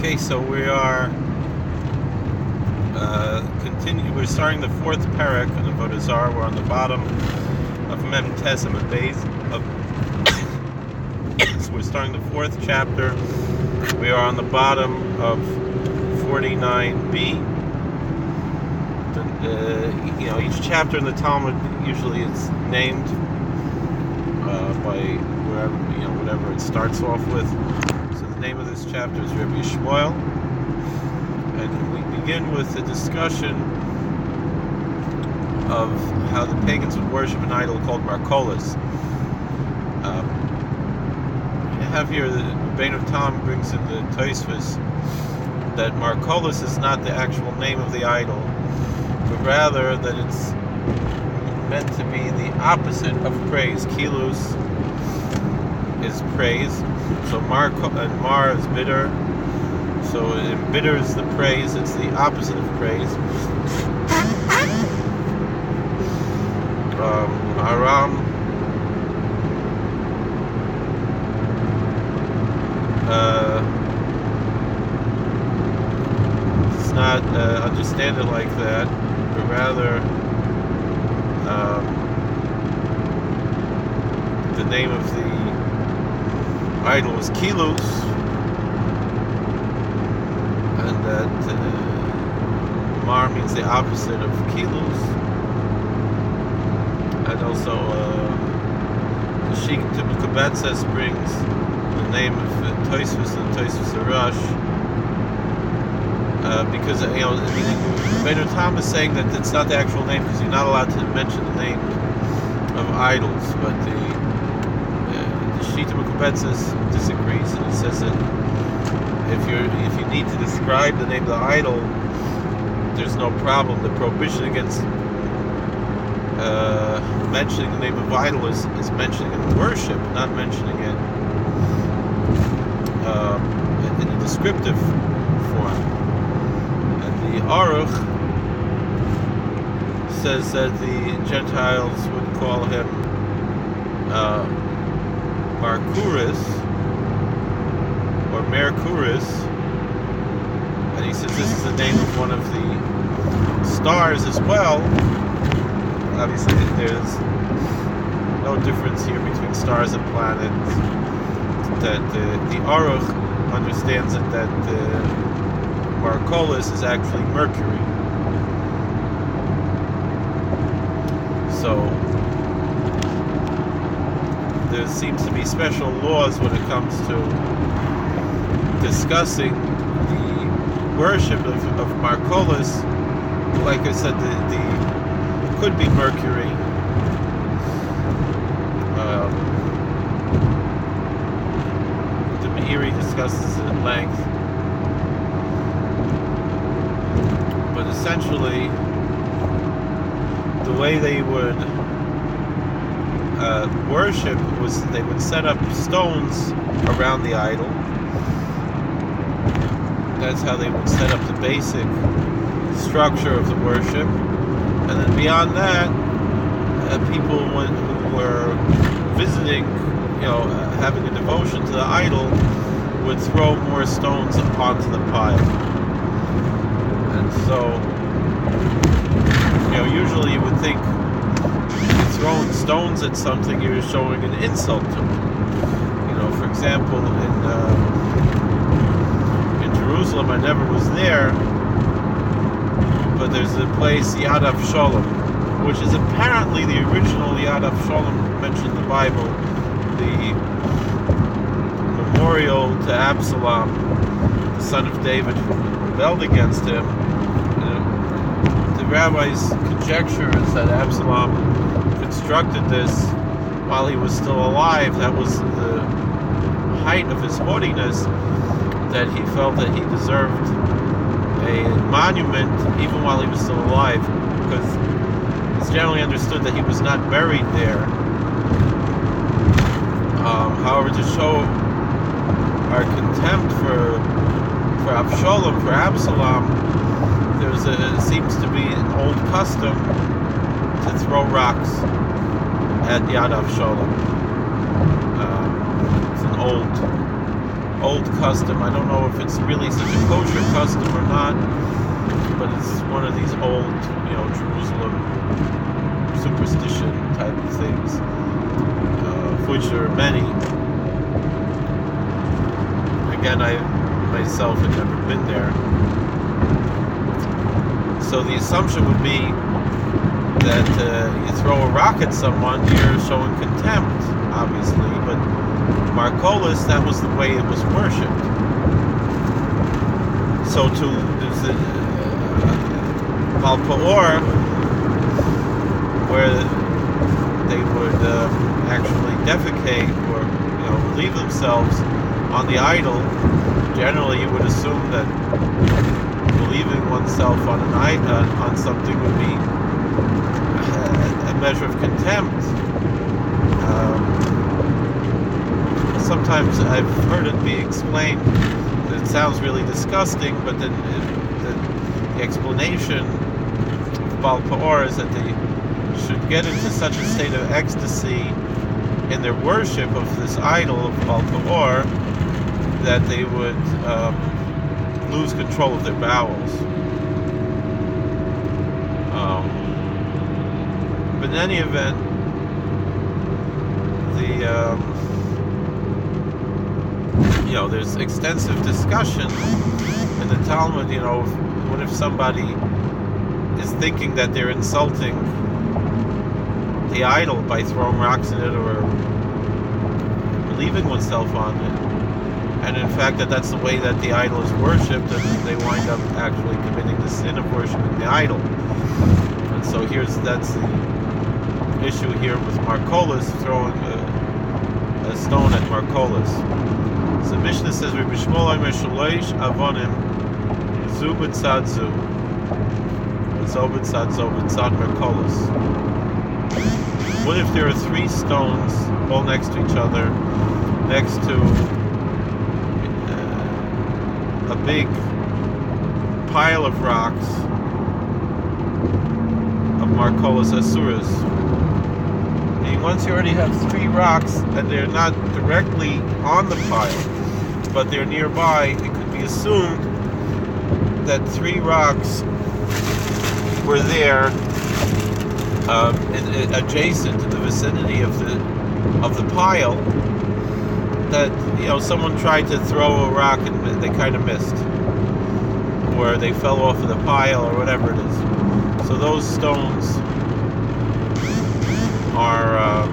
Okay, so we are We're starting the fourth parak in Avodah Zarah. We're on the bottom of Mem Tesem and Beis. So we're starting the fourth chapter. We are on the bottom of 49b. Each chapter in the Talmud usually is named by whatever it starts off with. So the name of this chapter is Rabbi Shmuel, and we begin with a discussion of how the pagans would worship an idol called Markolis. You have here the Bain of Tom brings in the Tosfos that Markolis is not the actual name of the idol, but rather that it's meant to be the opposite of praise. Kilus is praise, so and Mar is bitter. So in bitter is the praise, it's the opposite of praise. Aram does not understand it like that, but rather the name of the idol was Kilus, and that Mar means the opposite of Kilus. And also, the Sheikh Kabetzes brings the name of Tosfos and Tosfos Arash, because Bein Tam is saying that it's not the actual name because you're not allowed to mention the name of idols. But the Sheikh Kabetzes disagrees, and he says that if you need to describe the name of the idol, there's no problem. The prohibition against mentioning the name of idol is mentioning it in worship, not mentioning it in a descriptive form. And the Aruch says that the Gentiles would call him Markuris or Mercuris, and he says this is the name of one of the stars as well. Obviously, there's no difference here between stars and planets. That the Aruch understands that Markolis is actually Mercury. So there seems to be special laws when it comes to discussing the worship of Markolis. Like I said, the could be Mercury. The Meiri discusses it at length, but essentially, the way they would worship was they would set up stones around the idol. That's how they would set up the basic structure of the worship. And then beyond that, people who were visiting, having a devotion to the idol, would throw more stones onto the pile. And so, usually you would think throwing stones at something, you're showing an insult to it. For example, in Jerusalem, I never was there, but there's a place, Yad Avshalom, which is apparently the original Yad Avshalom mentioned in the Bible, the memorial to Absalom, the son of David, who rebelled against him. The rabbi's conjecture is that Absalom constructed this while he was still alive. That was the height of his haughtiness, that he felt that he deserved a monument even while he was still alive, because it's generally understood that he was not buried there. However, to show our contempt for Avshalom, for Absalom, there seems to be an old custom to throw rocks at Yad Avshalom. It's an old old custom. I don't know if it's really such a kosher custom or not, but it's one of these old, Jerusalem superstition type of things, of which there are many. Again, I myself had never been there. So the assumption would be that you throw a rock at someone, you're showing contempt, obviously, but Markolis, that was the way it was worshipped. So there's the Baal Peor, where they would actually defecate or relieve themselves on the idol. Generally, you would assume that relieving oneself on on something would be a measure of contempt. Sometimes I've heard it be explained that it sounds really disgusting, but then the explanation of Baal Peor is that they should get into such a state of ecstasy in their worship of this idol of Baal Peor that they would lose control of their bowels. But in any event, there's extensive discussion in the Talmud. What if somebody is thinking that they're insulting the idol by throwing rocks at it or relieving oneself on it, and in fact that's the way that the idol is worshipped, and they wind up actually committing the sin of worshiping the idol. And so that's the issue here with Markolis, throwing a stone at Markolis. So the Mishnah says, Rabbi Shmuel Omer Shalosh Avonim Zu b'tzad zu Zo b'tzad zo b'tzad Markolis. What if there are 3 stones all next to each other, next to a big pile of rocks of Markolis Asuras? Once you already have 3 rocks and they're not directly on the pile, but they're nearby, it could be assumed that 3 rocks were there adjacent to the vicinity of the pile, that someone tried to throw a rock and they kind of missed, or they fell off of the pile, or whatever it is. So those stones are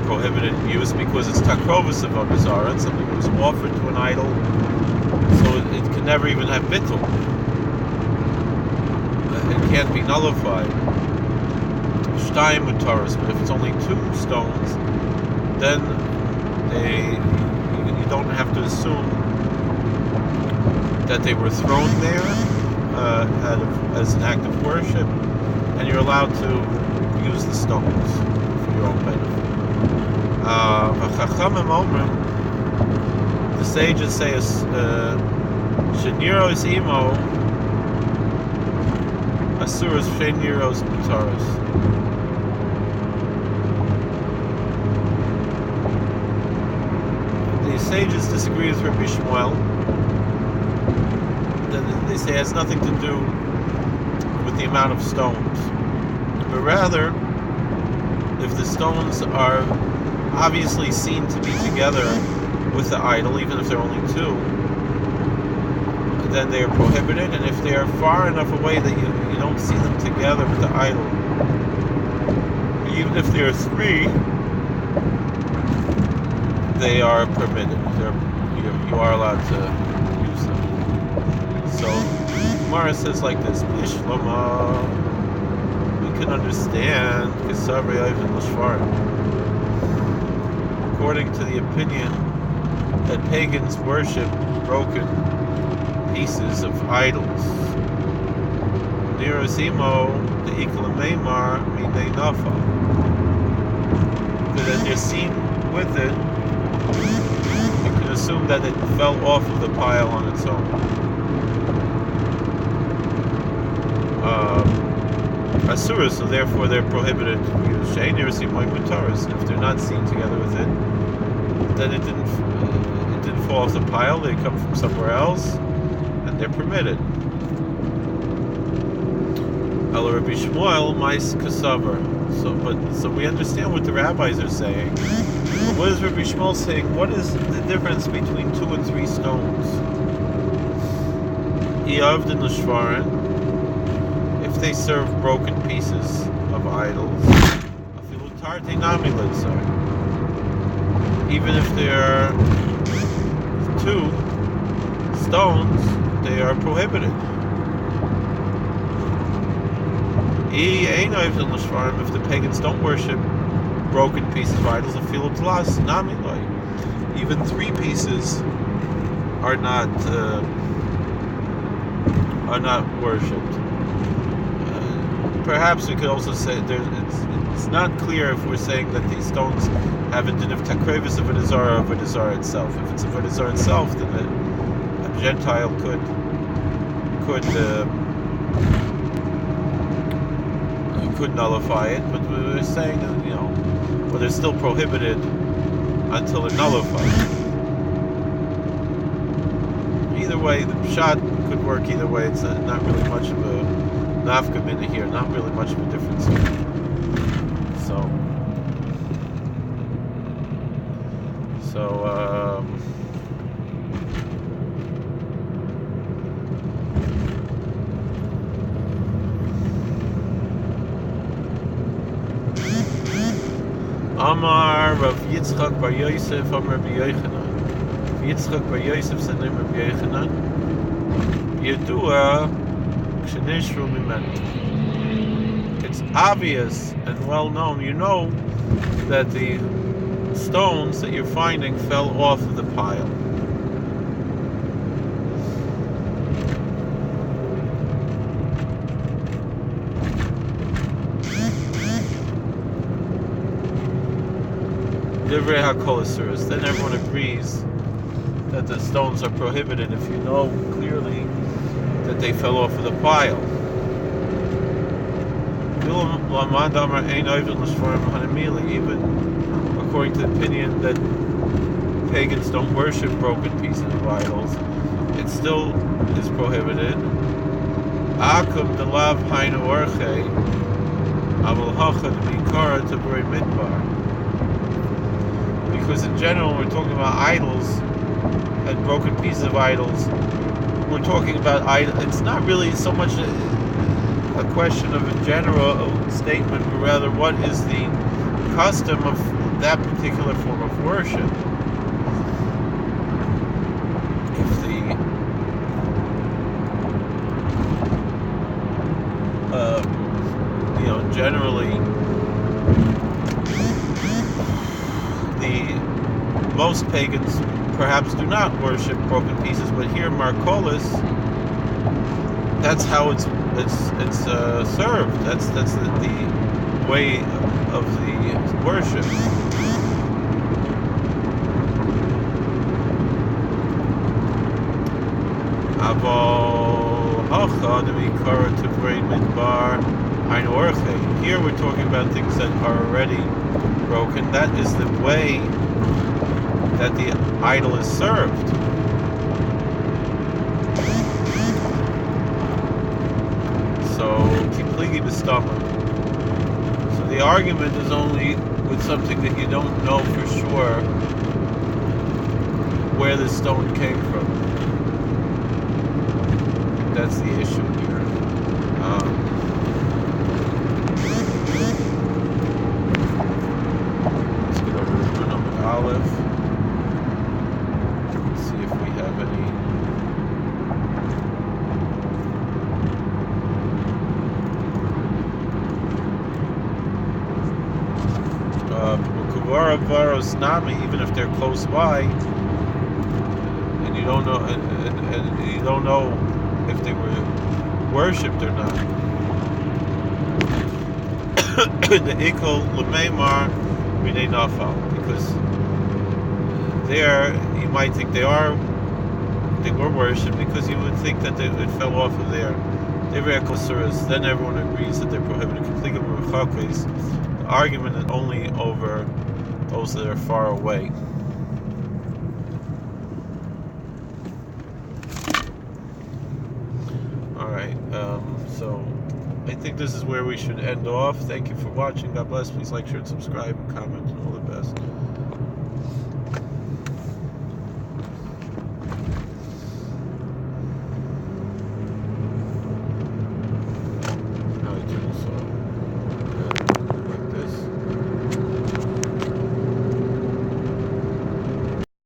prohibited use because it's takrovus of Avodah Zarah, and something was offered to an idol, so it can never even have bittul. It can't be nullified. Shtayim mutaros, but if it's only 2 stones, then you don't have to assume that they were thrown there as an act of worship, and you're allowed to use the stones for your own benefit. The sages say, Sheniros imo asuras sheniros mutaros. The sages disagree with Rabbi Shmuel. They say it has nothing to do with the amount of stones, but rather, if the stones are obviously seen to be together with the idol, even if they're only 2, then they are prohibited. And if they are far enough away that you don't see them together with the idol, even if there are 3, they are permitted. You are allowed to use them. So Gemara says like this: Bishlama, we can understand according to the opinion that pagans worship broken pieces of idols. Nirosimo, the Iklamemar, Mine Nafa. Because as you're seen with it, you can assume that it fell off of the pile on its own. Asura, so therefore they're prohibited to use Shein Nirosimo Mutaris. If they're not seen together with it, that it didn't fall off the pile. They come from somewhere else, and they're permitted. El Rabbi Shmuel mais kasaver. So we understand what the rabbis are saying. But what is Rabbi Shmuel saying? What is the difference between 2 and 3 stones? If they serve broken pieces of idols, even if they are 2 stones, they are prohibited. If the pagans don't worship broken pieces of idols, even 3 pieces are not worshipped. Perhaps we could also say it's not clear if we're saying that these stones have a din of takrevis of a Zarah of a Zarah itself. If it's a Zarah itself, then a Gentile could nullify it. But we were saying that well, they're still prohibited until they're nullified. Either way, the pshat could work either way. It's not really much of a nafka mina here, not really much of a difference here. Amar Rav Yitzchak bar Yosef Amar Rabbi Yochanan. Rav Yitzchak bar Yosef said name Rabbi Yochanan. Yedua k'shenishru mimenu. It's obvious and well known. You know that the stones that you're finding fell off of the pile. Then everyone agrees that the stones are prohibited if you know clearly that they fell off of the pile. Even according to the opinion that pagans don't worship broken pieces of idols, it still is prohibited. Akum delav hainu orche avol hachad mikara tabrei midbar. Because in general, when we're talking about idols and broken pieces of idols, we're talking about idols. It's not really so much a question of a general statement, but rather what is the custom of that particular form of worship. If generally most pagans perhaps do not worship broken pieces, but here Marcolis, that's how it's served. That's the way of the worship. Here we're talking about things that are already broken. That is the way that the idol is served. So kipligi b'stomach. So the argument is only with something that you don't know for sure where the stone came from. That's the issue here. Let's get over to number Aleph. Let's see if we have any. Even if they're close by, and you don't know, and you don't know if they were worshipped or not. The ikol l'meimar b'nei nafal, because there you might think they were worshipped, because you would think that it fell off of there. Then everyone agrees that they're prohibited completely. The argument is only over those that are far away. right. So I think this is where we should end off. Thank you for watching. God bless. Please like, share, and subscribe, and comment, and all the best.